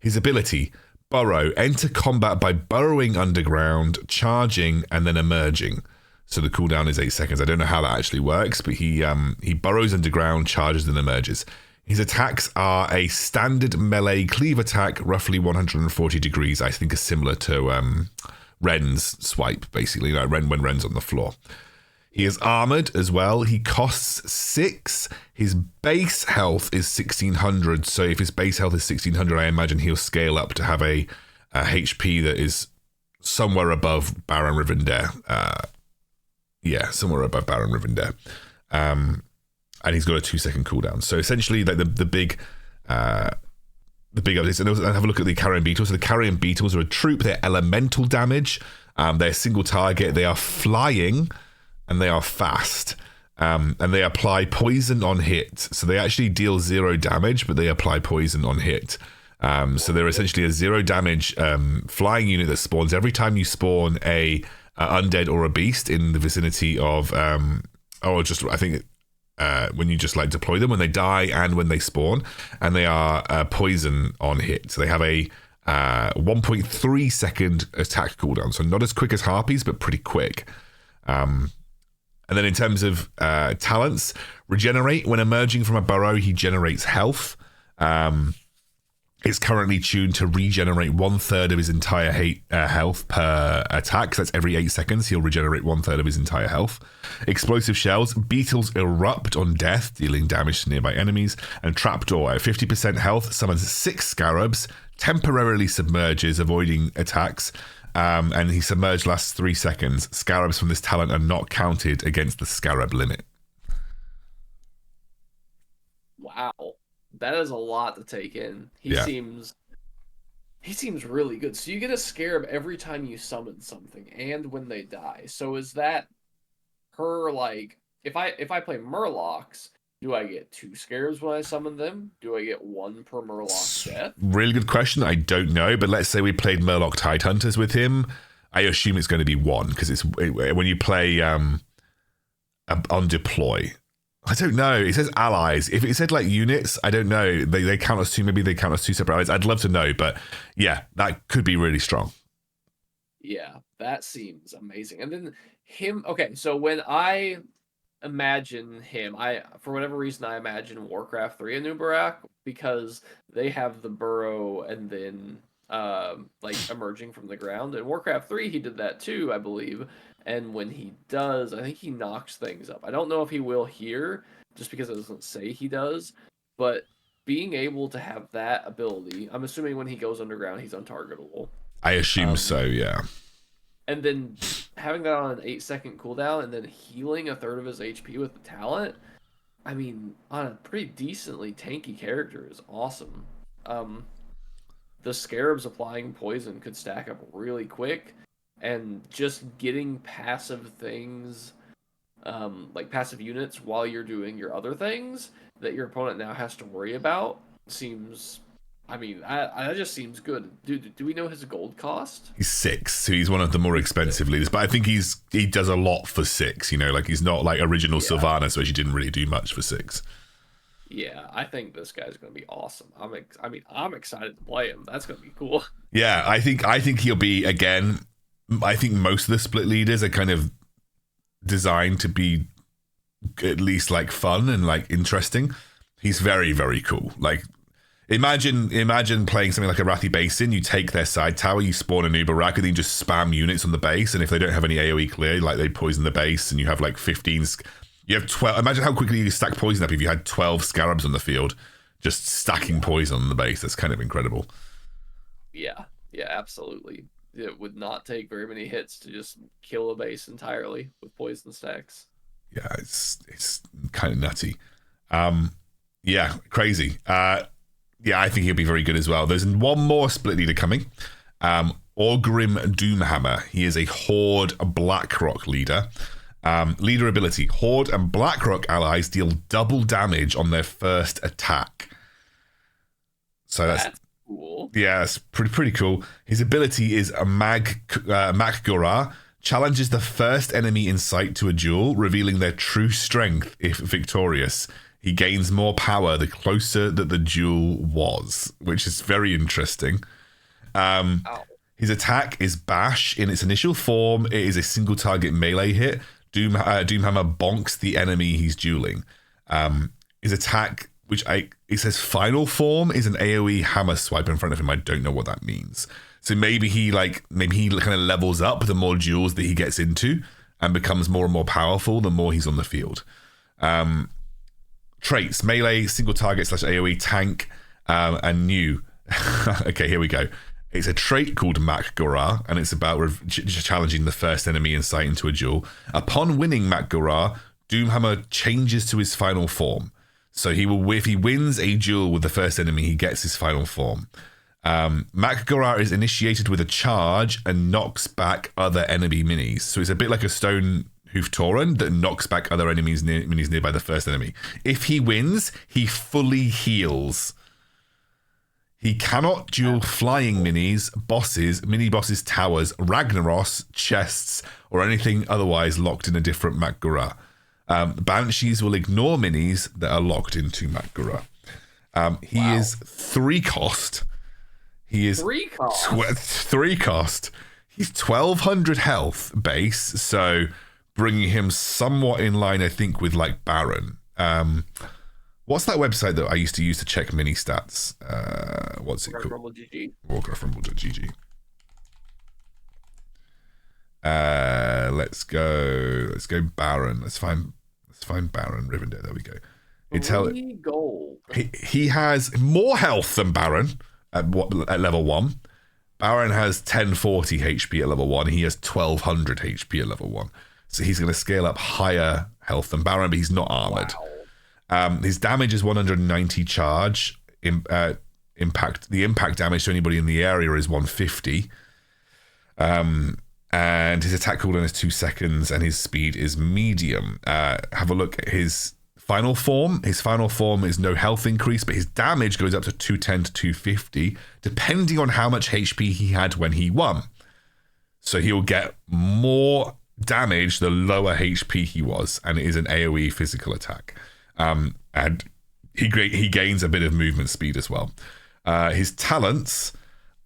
His ability, burrow, enter combat by burrowing underground, charging, and then emerging. So the cooldown is 8 seconds. I don't know how that actually works, but he burrows underground, charges, and emerges. His attacks are a standard melee cleave attack, roughly 140 degrees. I think is similar to Ren's swipe, basically, like when Ren's on the floor. He is armored as well. He costs 6. His base health is 1600. So if his base health is 1600, I imagine he'll scale up to have a HP that is somewhere above Baron Rivendare. Somewhere above Baron Rivendare. And he's got a 2-second cooldown. So essentially, like the big updates. And have a look at the carrion beetles. So the carrion beetles are a troop. They're elemental damage. They're single target. They are flying, and they are fast. And they apply poison on hit. So they actually deal 0 damage, but they apply poison on hit. So they're essentially a 0 damage flying unit that spawns every time you spawn a undead or a beast in the vicinity of when you just like deploy them, when they die and when they spawn, and they are poison on hit. So they have a 1.3 second attack cooldown, so not as quick as harpies, but pretty quick. And then in terms of talents, regenerate. When emerging from a burrow, he generates health. It's currently tuned to regenerate 1/3 of his entire health per attack. So that's every 8 seconds. He'll regenerate 1/3 of his entire health. Explosive shells. Beetles erupt on death, dealing damage to nearby enemies. And trapdoor. At 50% health, summons 6 scarabs, temporarily submerges, avoiding attacks. And he submerged lasts 3 seconds. Scarabs from this talent are not counted against the scarab limit. Wow. That is a lot to take in. He seems really good. So you get a scarab every time you summon something and when they die. So is that her, like, if I play Murlocs, do I get 2 scarabs when I summon them? Do I get 1 per Murloc death? Really good question. I don't know, but let's say we played Murloc Tidehunters with him. I assume it's going to be 1 because it's when you play on deploy. I don't know. It says allies. If it said like units, I don't know. They count as 2. Maybe they count as 2 separate allies. I'd love to know, but yeah, that could be really strong. Yeah, that seems amazing. And then him. Okay, so when I imagine him, for whatever reason I imagine Warcraft 3 and Anub Arak because they have the burrow and then like emerging from the ground. In Warcraft 3 he did that too, I believe. And when he does, I think he knocks things up. I don't know if he will here, just because it doesn't say he does. But being able to have that ability, I'm assuming when he goes underground, he's untargetable. I assume so, yeah. And then having that on an 8-second cooldown and then healing 1/3 of his HP with the talent, I mean, on a pretty decently tanky character is awesome. The scarabs applying poison could stack up really quick. And just getting passive things, like passive units while you're doing your other things that your opponent now has to worry about seems, I mean, that just seems good. Do we know his gold cost? He's 6, so he's one of the more expensive leaders. But I think he does a lot for 6, you know, like he's not like original Sylvanas, where she didn't really do much for 6. Yeah, I think this guy's going to be awesome. I'm excited to play him. That's going to be cool. Yeah, I think he'll be, again, I think most of the split leaders are kind of designed to be at least like fun and like interesting. He's very, very cool. Like imagine playing something like a Arathi Basin. You take their side tower, you spawn a Anub Arak, and then you just spam units on the base. And if they don't have any AoE clear, like they poison the base, and you have like 15. You have 12. Imagine how quickly you stack poison up if you had 12 scarabs on the field, just stacking poison on the base. That's kind of incredible. Yeah, absolutely. It would not take very many hits to just kill a base entirely with poison stacks. Yeah, it's kind of nutty. Yeah, crazy. Yeah, I think he'll be very good as well. There's one more split leader coming. Orgrim Doomhammer. He is a Horde Blackrock leader. Leader ability: Horde and Blackrock allies deal double damage on their first attack. So that's cool. Yeah, it's pretty cool. His ability is a Mak'gora. Challenges the first enemy in sight to a duel, revealing their true strength if victorious. He gains more power the closer that the duel was, which is very interesting. His attack is Bash. In its initial form, it is a single target melee hit. Doomhammer bonks the enemy he's dueling. His attack, it says final form, is an AoE hammer swipe in front of him. I don't know what that means. So maybe he kind of levels up the more duels that he gets into and becomes more and more powerful the more he's on the field. Traits: melee, single target / AoE, tank, and new. Okay, here we go. It's a trait called Mak'gora, and it's about challenging the first enemy in sight into a duel. Upon winning Mak'gora, Doomhammer changes to his final form. So if he wins a duel with the first enemy, he gets his final form. Mak'gora is initiated with a charge and knocks back other enemy minis. So it's a bit like a stone hoof Tauren that knocks back other minis nearby the first enemy. If he wins, he fully heals. He cannot duel flying minis, bosses, mini-bosses, towers, Ragnaros, chests, or anything otherwise locked in a different Mak'gora. Banshees will ignore minis that are locked into Mak'gora. He is 3 cost. He is 3 cost. 3 cost. He's 1200 health base, so bringing him somewhat in line, I think, with like Baron. What's that website that I used to use to check mini stats? What's it called? Rumble.gg. Warcraft Rumble.gg. Let's go Baron. Let's find Baron Rivendell. There we go. 3 gold. He has more health than Baron at level 1. Baron has 1040 HP at level 1. He has 1200 HP at level 1. So he's going to scale up higher health than Baron, but he's not armored. Wow. His damage is 190 charge. Impact. The impact damage to anybody in the area is 150. And his attack cooldown is 2 seconds, and his speed is medium. Have a look at his final form. His final form is no health increase, but his damage goes up to 210 to 250, depending on how much HP he had when he won. So he'll get more damage the lower HP he was, and it is an AoE physical attack. And he gains a bit of movement speed as well. His talents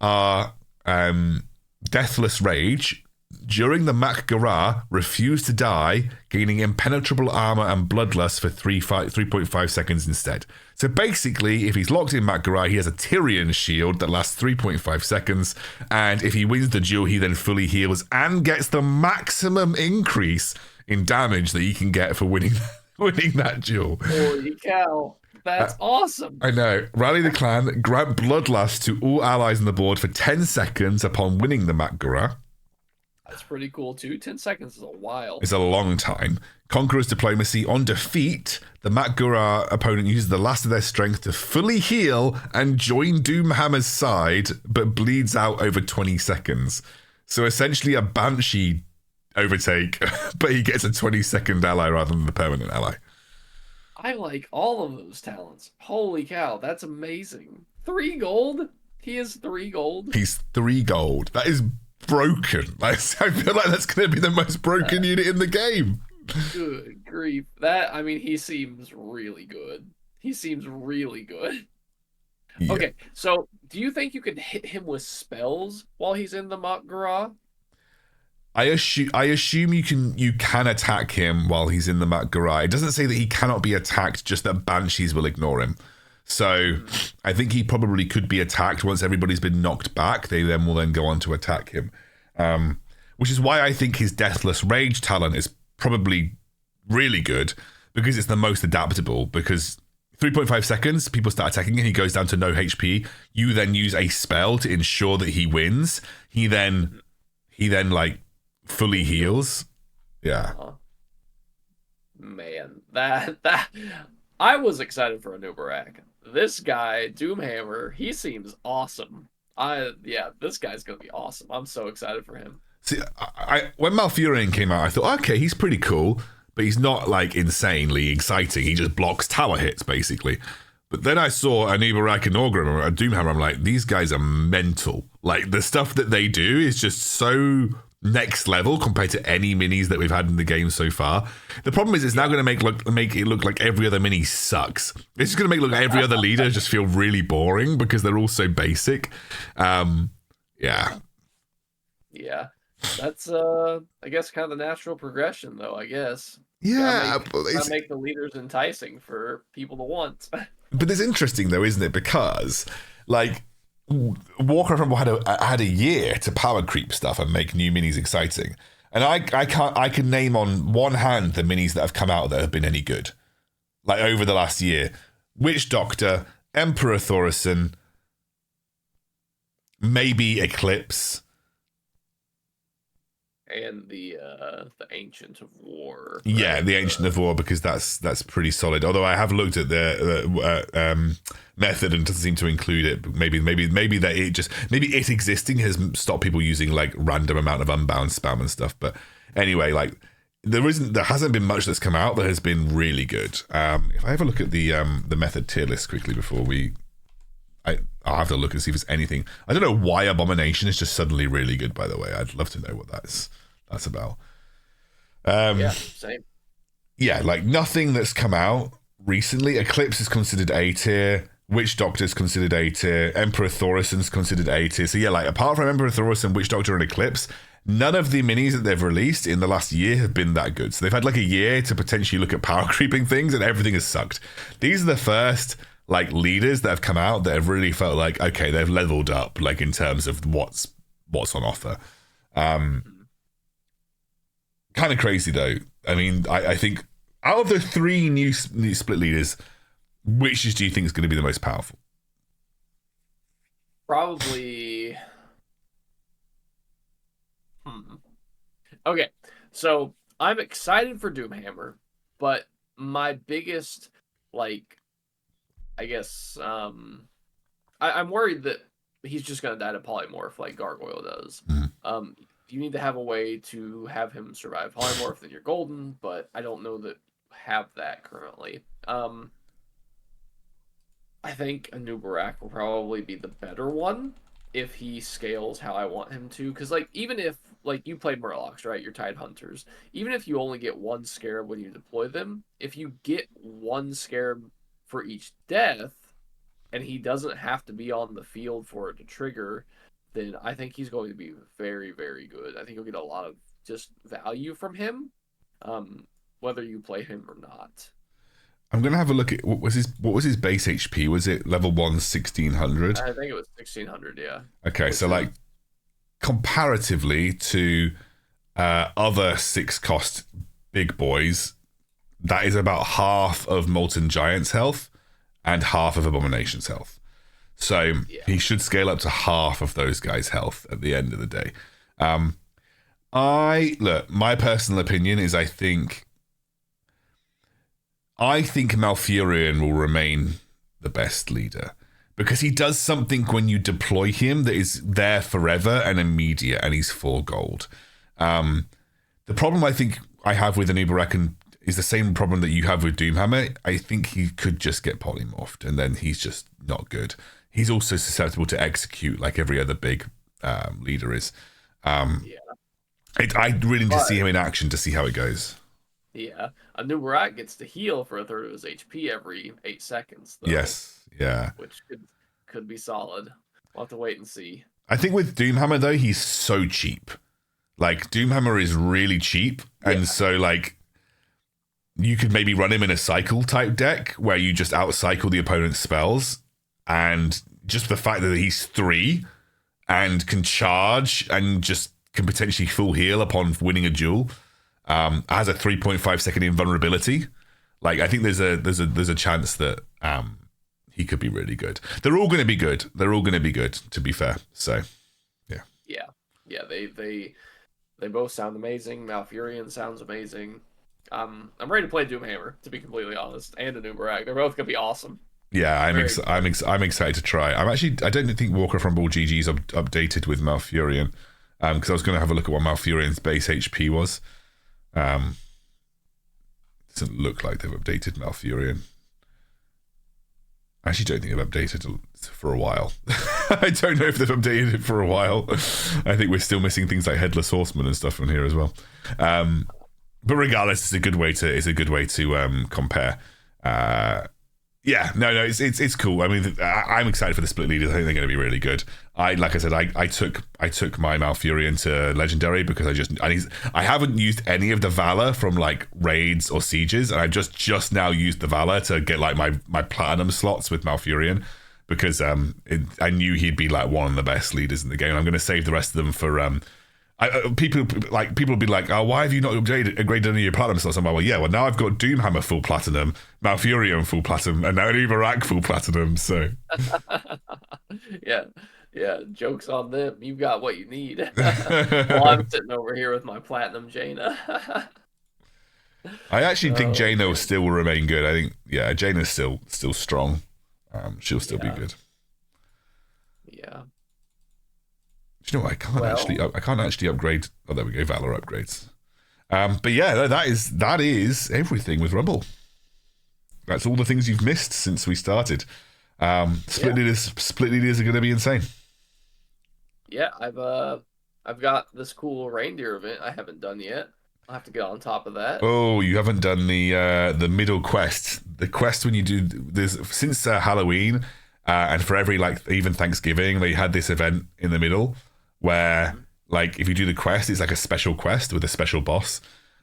are Deathless Rage. During the Mak'gora, refuse to die, gaining impenetrable armor and bloodlust for 3.5 seconds instead. So basically, if he's locked in Mak'gora, he has a Tyrion shield that lasts 3.5 seconds, and if he wins the duel, he then fully heals and gets the maximum increase in damage that he can get for winning that duel. Holy cow. That's awesome. I know. Rally the clan, grant bloodlust to all allies on the board for 10 seconds upon winning the Mak'gora. That's pretty cool too. 10 seconds is a while. It's a long time. Conqueror's Diplomacy. On defeat, the Mak'gora opponent uses the last of their strength to fully heal and join Doomhammer's side, but bleeds out over 20 seconds. So essentially a Banshee overtake, but he gets a 20-second ally rather than the permanent ally. I like all of those talents. Holy cow, that's amazing. 3 gold? He is 3 gold? He's 3 gold. That is broken. I feel like that's going to be the most broken unit in the game. Good grief. He seems really good. He seems really good. Yeah. Okay, so do you think you can hit him with spells while he's in the Mak'gora? I assume you can attack him while he's in the Mak'gora. It doesn't say that he cannot be attacked, just that Banshees will ignore him. So I think he probably could be attacked once everybody's been knocked back. They then will go on to attack him. Which is why I think his Deathless Rage talent is probably really good, because it's the most adaptable, because 3.5 seconds, people start attacking him. He goes down to no HP. You then use a spell to ensure that he wins. He then like fully heals. Yeah. Man, that I was excited for a Nubarak. This guy, Doomhammer, he seems awesome. This guy's gonna be awesome. I'm so excited for him. See, when Malfurion came out, I thought, okay, he's pretty cool, but he's not like insanely exciting. He just blocks tower hits, basically. But then I saw an Uberak and Orgrim, a Doomhammer. I'm like, these guys are mental. Like, the stuff that they do is just so next level compared to any minis that we've had in the game so far. The problem is it's now going to make it look like every other mini sucks. It's just going to make every other leader just feel really boring because they're all so basic. Yeah. That's I guess kind of the natural progression, though. I guess. Yeah, gotta make the leaders enticing for people to want. But it's interesting though, isn't it? Because like Warcraft Rumble had a year to power creep stuff and make new minis exciting, and I can name on one hand the minis that have come out that have been any good, like over the last year. Witch Doctor, Emperor Thorison, maybe Eclipse. And the Ancient of War. Right? Yeah, the Ancient of War, because that's pretty solid. Although I have looked at the method and doesn't seem to include it. But maybe that it existing has stopped people using like random amount of unbound spam and stuff. But anyway, like there hasn't been much that's come out that has been really good. If I have a look at the method tier list quickly before I'll have to look and see if there's anything. I don't know why Abomination is just suddenly really good, by the way. I'd love to know what that's about. Same. Yeah, like nothing that's come out recently. Eclipse is considered A tier. Witch Doctor is considered A tier. Emperor Thorison's considered A tier. So yeah, like apart from Emperor Thorison, Witch Doctor, and Eclipse, none of the minis that they've released in the last year have been that good. So they've had like a year to potentially look at power creeping things, and everything has sucked. These are the first like leaders that have come out that have really felt like, okay, they've leveled up, like in terms of what's on offer. Kind of crazy though. I mean, I think out of the three new split leaders, which do you think is going to be the most powerful? Probably. Okay, so I'm excited for Doomhammer, but my biggest, like, I guess, I'm worried that he's just going to die to polymorph like Gargoyle does. Mm-hmm. You need to have a way to have him survive polymorph, then you're golden, but I don't know that have that currently. I think a Nubarak will probably be the better one if he scales how I want him to. Because, like, even if, like, you played Murlocs, right? You're Tide Hunters. Even if you only get one scarab when you deploy them, if you get one scarab for each death, and he doesn't have to be on the field for it to trigger, then I think he's going to be very, very good. I think you'll get a lot of just value from him, whether you play him or not. I'm gonna have a look at what was his base HP? Was it level 1 1600? I think it was 1600. Yeah. Okay, so like comparatively to other 6-cost big boys, that is about half of Molten Giant's health and half of Abomination's health. So he should scale up to half of those guys' health at the end of the day. My personal opinion is I think Malfurion will remain the best leader because he does something when you deploy him that is there forever and immediate, and he's 4 gold. The problem I think I have with Anubarak is the same problem that you have with Doomhammer. I think he could just get polymorphed, and then he's just not good. He's also susceptible to execute like every other big leader is. I really need to see him in action to see how it goes. Yeah, a Nubarak gets to heal for a third of his HP every 8 seconds. Though, yes, yeah. Which could be solid. We'll have to wait and see. I think with Doomhammer, though, he's so cheap. Like, Doomhammer is really cheap, and so, like, you could maybe run him in a cycle type deck where you just out-cycle the opponent's spells, and just the fact that he's 3 and can charge and just can potentially full heal upon winning a duel, has a 3.5 second invulnerability. Like, I think there's a chance that he could be really good. They're all going to be good. They're all going to be good, to be fair. So, yeah. Yeah. They both sound amazing. Malfurion sounds amazing. I'm ready to play Doomhammer, to be completely honest, and Anubarak. They're both gonna be awesome. Yeah, I'm excited to try. I don't think Warcraft Rumble GG's updated with Malfurion, because I was going to have a look at what Malfurion's base HP was. Doesn't look like they've updated Malfurion. I actually don't think they've updated it for a while. I don't know if they've updated it for a while. I think we're still missing things like Headless Horseman and stuff on here as well. But regardless, it's a good way to compare. It's cool. I mean, I'm excited for the split leaders. I think they're going to be really good. I took my Malfurion to legendary because I haven't used any of the Valor from like raids or sieges, and I've just now used the Valor to get like my platinum slots with Malfurion because I knew he'd be like one of the best leaders in the game. I'm going to save the rest of them for people will be like, oh, why have you not upgraded any of your platinum slots? I'm like, well, now I've got Doomhammer full platinum, Malfurion full platinum, and now Uberak full platinum. So yeah, joke's on them. You've got what you need. Well, I'm sitting over here with my platinum Jaina. I actually think Jaina will still remain good. I think Jaina's still strong. She'll still be good. Yeah. Do you know what? I can't actually upgrade. Oh, there we go. Valor upgrades. But yeah, that is everything with Rumble. That's all the things you've missed since we started. Split leaders are going to be insane. Yeah, I've got this cool reindeer event I haven't done yet. I'll have to get on top of that. Oh, you haven't done the middle quest. The quest when you do this since Halloween, and for every like even Thanksgiving, they had this event in the middle where like if you do the quest, it's like a special quest with a special boss.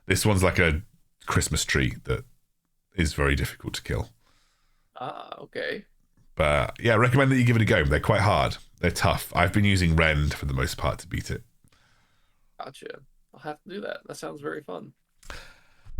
This one's like a Christmas tree that is very difficult to kill. Ah, okay. But yeah, I recommend that you give it a go. They're quite hard. They're tough. I've been using Rend for the most part to beat it. Gotcha. I'll have to do that. That sounds very fun.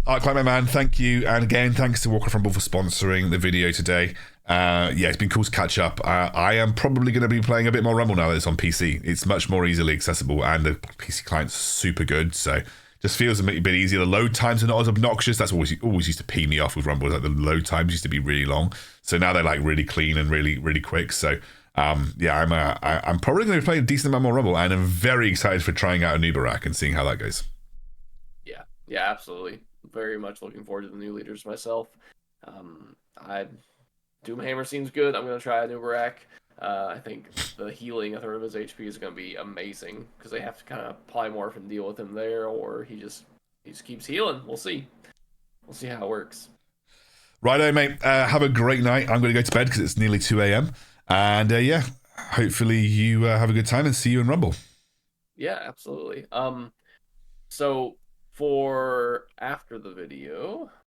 Art Climber Man, thank you. And again, thanks to Warcraft Rumble for sponsoring the video today. It's been cool to catch up. I am probably going to be playing a bit more Rumble now that it's on PC. It's much more easily accessible and the PC client's super good. So just feels a bit easier. The load times are not as obnoxious. That's always used to pee me off with Rumble. Like the load times used to be really long. So now they're like really clean and really, really quick. So I'm probably going to be playing a decent amount more Rumble, and I'm very excited for trying out Anubarak and seeing how that goes. Yeah, absolutely. Very much looking forward to the new leaders myself. Doomhammer seems good. I'm going to try Anubarak. I think the healing a third of his HP is going to be amazing because they have to kind of polymorph and deal with him there, or he just keeps healing. We'll see. We'll see how it works. Righto, mate. Have a great night. I'm going to go to bed because it's nearly 2 a.m. And hopefully you have a good time and see you in Rumble. Yeah, absolutely. So for after the video,